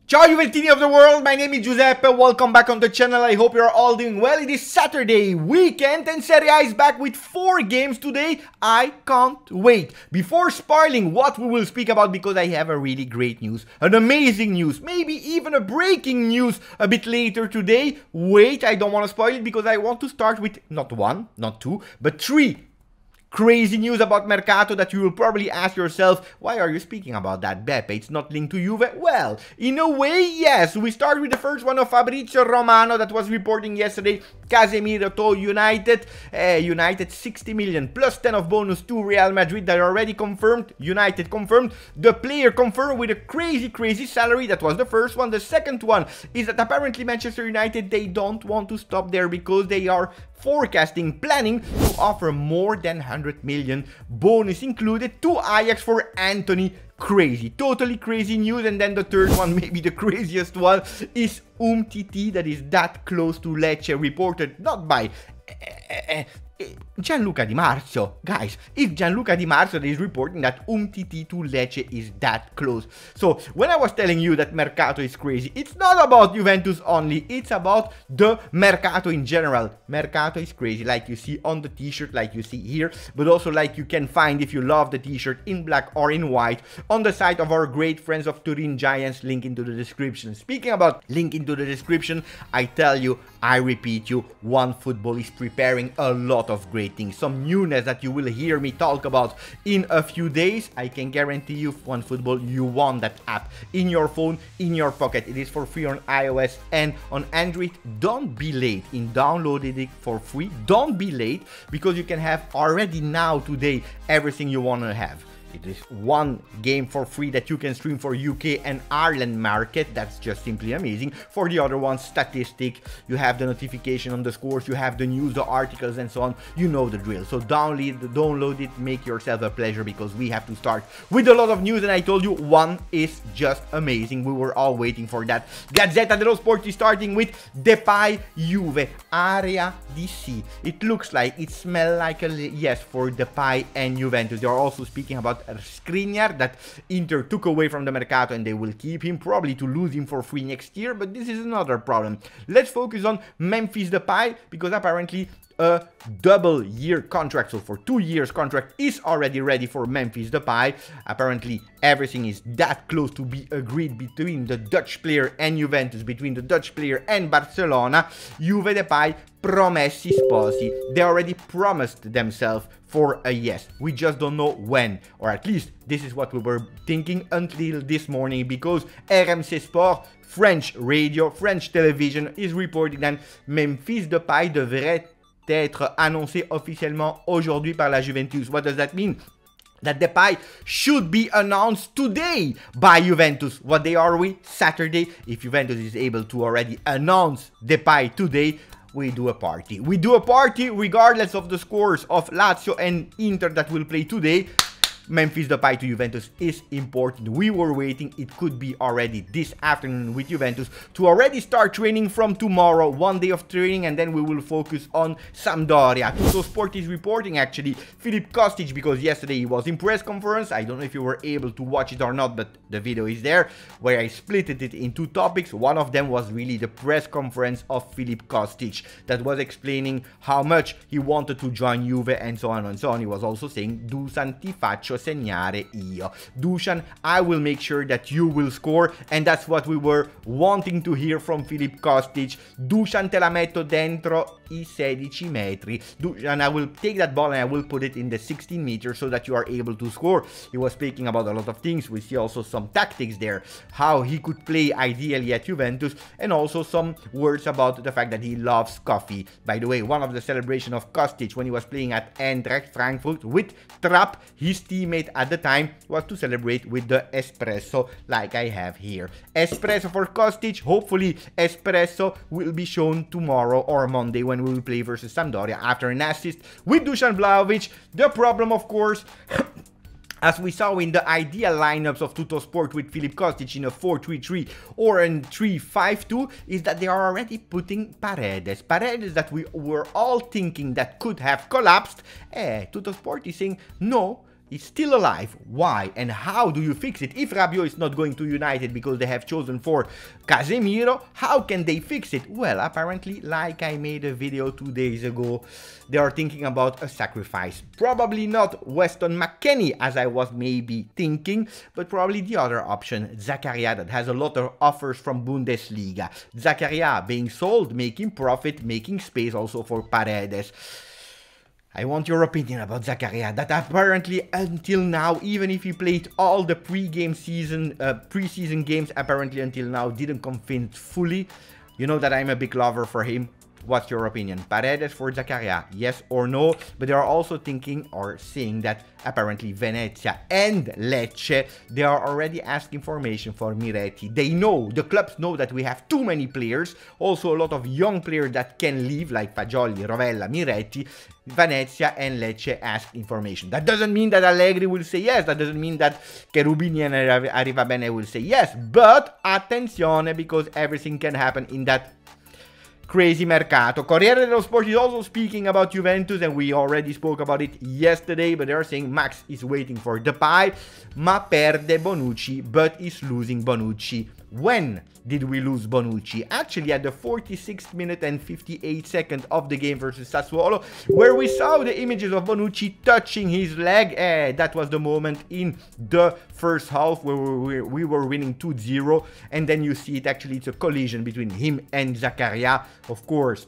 Ciao Juventini of the world, my name is Giuseppe, welcome back on the channel. I hope you're all doing well. It is Saturday weekend and Serie A is back with 4 games today. I can't wait. Before spoiling what we will speak about, because I have a really great news, an amazing news, maybe even a breaking news a bit later today. Wait, I don't want to spoil it because I want to start with not 1, not 2, but 3 crazy news about Mercato that you will probably ask yourself, why are you speaking about that, Beppe? It's not linked to Juve? Well, in a way, yes. We start with the first one of Fabrizio Romano that was reporting yesterday. Casemiro to United. United 60 million plus 10 of bonus to Real Madrid. That already confirmed. United confirmed. The player confirmed with a crazy salary. That was the first one. The second one is that apparently Manchester United, they don't want to stop there because they are planning to offer more than 100 million bonus included to Ajax for Antony. Crazy, totally crazy news. And then the third one, maybe the craziest one, is Umtiti that is that close to Lecce, reported not by Gianluca Di Marzio. Guys, it's Gianluca Di Marzio that is reporting that Umtiti to Lecce is that close. So when I was telling you that Mercato is crazy, it's not about Juventus only, it's about the Mercato in general. Mercato is crazy, like you see on the t-shirt, like you see here, but also like you can find, if you love the t-shirt, in black or in white on the site of our great friends of Turin Giants, link into the description. Speaking about link into the description, I tell you, I repeat you, OneFootball is preparing a lot of great things, some newness that you will hear me talk about in a few days. I can guarantee you, OneFootball, you want that app in your phone, in your pocket. It is for free on iOS and on Android. Don't be late in downloading it for free. Don't be late, because you can have already now today everything you want to have. It is one game for free that you can stream for UK and Ireland market. That's just simply amazing. For the other ones, statistic, you have the notification on the scores, you have the news, the articles and so on. You know the drill. So download it, make yourself a pleasure, because we have to start with a lot of news. And I told you, one is just amazing. We were all waiting for that. Gazzetta dello Sport is starting with Depay Juve, Area DC. It looks like, it smells like a yes for Depay and Juventus. They are also speaking about Skriniar that Inter took away from the Mercato, and they will keep him, probably to lose him for free next year, but this is another problem. Let's focus on Memphis Depay, because apparently a double-year contract, so for 2 years contract, is already ready for Memphis Depay. Apparently everything is that close to be agreed between the Dutch player and Juventus, between the Dutch player and Barcelona. Juve Depay, promessi sposi. They already promised themselves for a yes. We just don't know when, or at least this is what we were thinking until this morning, because RMC Sport, French radio, French television, is reporting that Memphis Depay devrait être annoncé officiellement aujourd'hui par la Juventus. What does that mean? That Depay should be announced today by Juventus. What day are we? Saturday. If Juventus is able to already announce Depay today, we do a party. We do a party regardless of the scores of Lazio and Inter that will play today. Memphis Depay to Juventus is important. We were waiting. It could be already this afternoon with Juventus to already start training from tomorrow. 1 day of training, and then we will focus on Sampdoria. Tuttosport is reporting actually Filip Kostic, because yesterday he was in press conference. I don't know if you were able to watch it or not, but the video is there where I split it in 2 topics. One of them was really the press conference of Filip Kostic that was explaining how much he wanted to join Juve and so on and so on. He was also saying, Dusan ti faccio segnare io. Dusan, I will make sure that you will score, and that's what we were wanting to hear from Filip Kostic. Dusan, te la metto dentro i 16 metri. Dusan, I will take that ball and I will put it in the 16 meters so that you are able to score. He was speaking about a lot of things. We see also some tactics there, how he could play ideally at Juventus, and also some words about the fact that he loves coffee. By the way, one of the celebration of Kostic when he was playing at Eintracht Frankfurt with Trapp, his teammate at the time, was to celebrate with the espresso like I have here. Espresso for Kostic. Hopefully espresso will be shown tomorrow or Monday when we will play versus Sampdoria after an assist with Dusan Vlahovic. The problem, of course, as we saw in the ideal lineups of Tuttosport with Filip Kostic in a 4-3-3 or in 3-5-2, is that they are already putting Paredes. Paredes that we were all thinking that could have collapsed. Tuttosport is saying, no, is still alive. Why and how do you fix it? If Rabiot is not going to United because they have chosen for Casemiro, how can they fix it? Well, apparently, like I made a video 2 days ago, they are thinking about a sacrifice. Probably not Weston McKennie as I was maybe thinking, but probably the other option, Zakaria, that has a lot of offers from Bundesliga. Zakaria being sold, making profit, making space also for Paredes. I want your opinion about Zakaria, that apparently until now, even if he played all the preseason games, apparently until now didn't convince fully. You know that I'm a big lover for him. What's your opinion? Paredes for Zakaria, yes or no? But they are also thinking or saying that apparently Venezia and Lecce, they are already asking formation for Miretti. They know, the clubs know that we have too many players, also a lot of young players that can leave, like Fagioli, Rovella, Miretti. Venezia and Lecce ask information. That doesn't mean that Allegri will say yes, that doesn't mean that Cherubini and Arrivabene will say yes, but attenzione, because everything can happen in that crazy Mercato. Corriere dello Sport is also speaking about Juventus, and we already spoke about it yesterday, but they are saying Max is waiting for Depay, ma perde Bonucci, but is losing Bonucci. When did we lose Bonucci? Actually at the 46th minute and 58 seconds of the game versus Sassuolo, where we saw the images of Bonucci touching his leg. That was the moment in the first half where we were winning 2-0, and then you see it, actually it's a collision between him and Zakaria. Of course,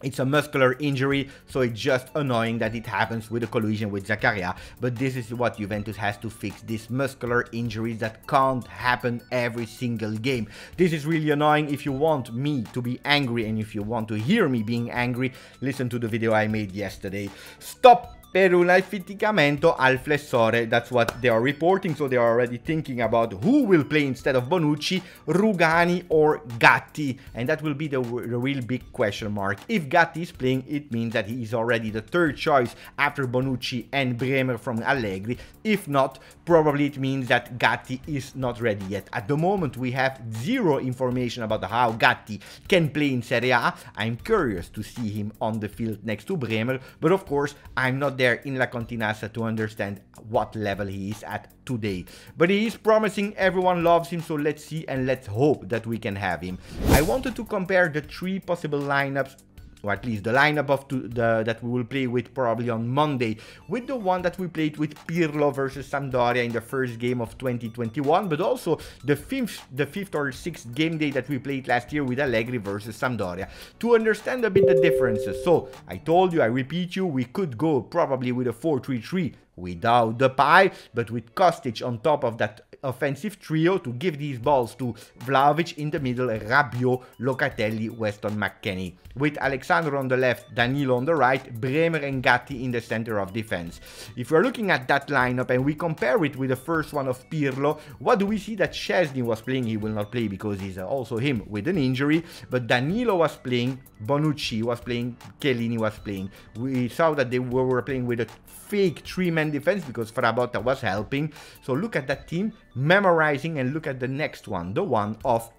it's a muscular injury, so it's just annoying that it happens with a collision with Zakaria. But this is what Juventus has to fix, these muscular injuries that can't happen every single game. This is really annoying. If you want me to be angry and if you want to hear me being angry, listen to the video I made yesterday. Stop per un affaticamento al flessore. That's what they are reporting, so they are already thinking about who will play instead of Bonucci, Rugani or Gatti, and that will be the real big question mark. If Gatti is playing, it means that he is already the third choice after Bonucci and Bremer from Allegri. If not, probably it means that Gatti is not ready yet. At the moment, we have zero information about how Gatti can play in Serie A. I'm curious to see him on the field next to Bremer, but of course, I'm not there in La Continassa to understand what level he is at today. But he is promising, everyone loves him, so let's see and let's hope that we can have him. I wanted to compare the three possible lineups, or at least the lineup of that we will play with probably on Monday, with the one that we played with Pirlo versus Sampdoria in the first game of 2021, but also the fifth or sixth game day that we played last year with Allegri versus Sampdoria, to understand a bit the differences. So I told you, I repeat you, we could go probably with a 4-3-3 without Depay, but with Kostic on top of that offensive trio to give these balls to Vlahovic in the middle, Rabiot, Locatelli, Weston McKennie. With Alexandro on the left, Danilo on the right, Bremer and Gatti in the center of defense. If we're looking at that lineup and we compare it with the first one of Pirlo, what do we see? That Szczesny was playing, he will not play because he's also him with an injury, but Danilo was playing, Bonucci was playing, Chiellini was playing. We saw that they were playing with a fake three-man defense because Frabotta was helping. So look at that team, memorizing, and look at the next one, the one of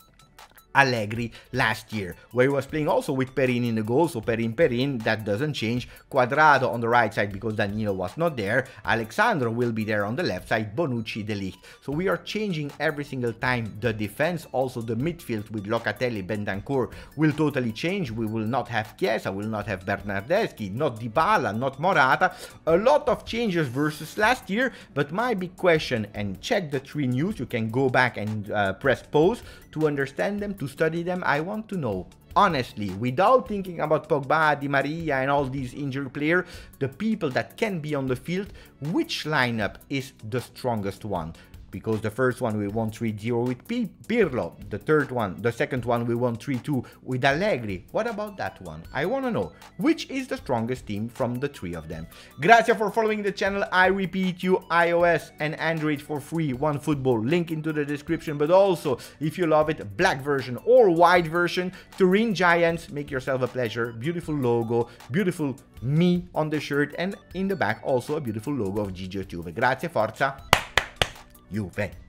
Allegri last year, where he was playing also with Perin in the goal, so Perin, that doesn't change. Quadrado on the right side because Danilo was not there. Alexandro will be there on the left side, Bonucci, De Ligt. So we are changing every single time the defense, also the midfield with Locatelli, Bentancur will totally change. We will not have Chiesa, will not have Bernardeschi, not Dybala, not Morata. A lot of changes versus last year, but my big question, and check the 3 news, you can go back and press pause to understand them, to study them. I want to know, honestly, without thinking about Pogba, Di Maria and all these injured players, the people that can be on the field, which lineup is the strongest one? Because the first one we won 3-0 with Pirlo, the second one we won 3-2 with Allegri. What about that one? I want to know which is the strongest team from the 3 of them. Grazie for following the channel. I repeat you, iOS and Android for free, OneFootball, link into the description. But also, if you love it, black version or white version, Turin Giants, make yourself a pleasure. Beautiful logo, beautiful me on the shirt, and in the back also a beautiful logo of GJustjuve. Grazie, forza, Juve.